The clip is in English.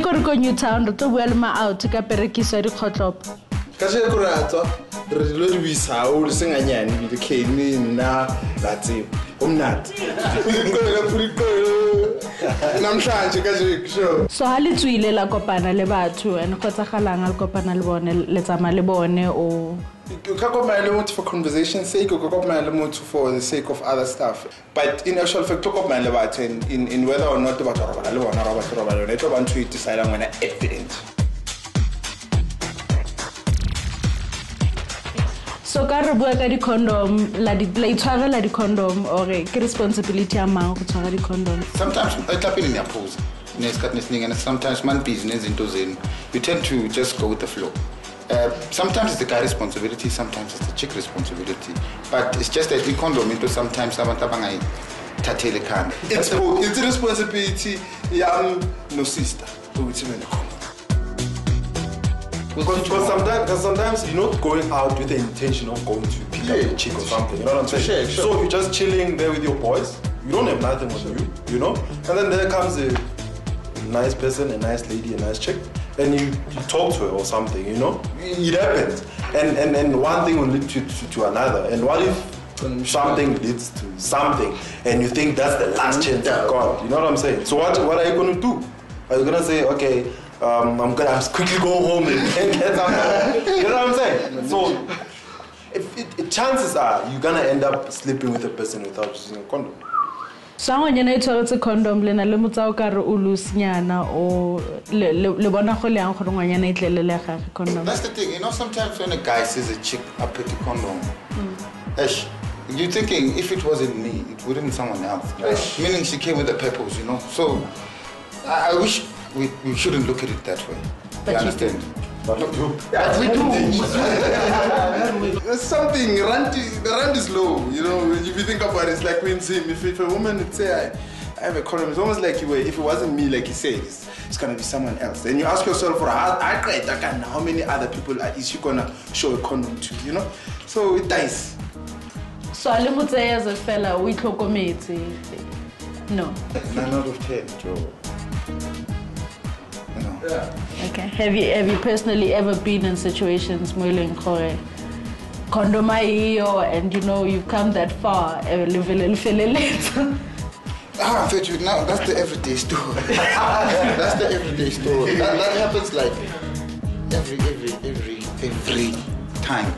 gore ko Newtown re tlo bua le ma out ka perekiso ya dikgotlopo ka se go ratwa re lo di bisa o le senganyane bi the kene nna la tsebo umnati namhlanje ka sure so ha le tswile la kopana le batho and go tsagalang le kopana le bone le tsama le bone o ka kopana le motho for conversation sake ka kopana le motho for the sake of other stuff but in actual fact to kopana le batho in whether or not ba tshwara le bona ra ba tshwara ba yona etlo ba ntho e decide ngwana at the end. So ka re bua ka di condom la itshwarela di condom or ke responsibility ya mang go tshwara di condom sometimes etaphini niyaphuza nesikhathi nesiningi and sometimes man business into zenu you tend to just go with the flow. Sometimes it's the guy responsibility, sometimes it's the chick responsibility, but it's just that we condom into sometimes abantu abangayithathele khanda. It's the responsibility no sister ukuthi mina condom. Because sometimes you're not going out with the intention of going to pick up a chick or something, you know what I'm saying? Sure. So you're just chilling there with your boys, you don't have nothing on you, you know? And then there comes a nice person, a nice lady, a nice chick, and you talk to her or something, you know? It happens. And one thing will lead to another. And what if something leads to something and you think that's the last chance you've got? You know what I'm saying? So what are you going to do? Are you going to say, okay, I'm gonna quickly go home and get something? You know what I'm saying? So, chances are you're gonna end up sleeping with a person without using a condom. So ngwana e tshwaretse condom le na le motsa o ka re o losinyana o le bona go le ang gore ngwana e tlelele ga condom. That's the thing, you know, sometimes when a guy sees a chick up with the condom, you're thinking if it wasn't me, it wouldn't be someone else. Meaning she came with a purpose, you know. So I wish we shouldn't look at it that way. But you understand? But we do. There's something, the rent is low, you know. If you think about it, it's like when Sim, if a woman would say, I have a condom, it's almost like if it wasn't me, like you said, it's going to be someone else. Then you ask yourself, how many other people is she going to show a condom to, you know? So it dies. So ale motse as a fella, we tlhokometse. No. 9 out of 10, Joe. Yeah. Okay. Have you personally ever been in situations moiling kore condom and you know you've come that far Now that's the everyday story. That's the everyday story. That happens like every time.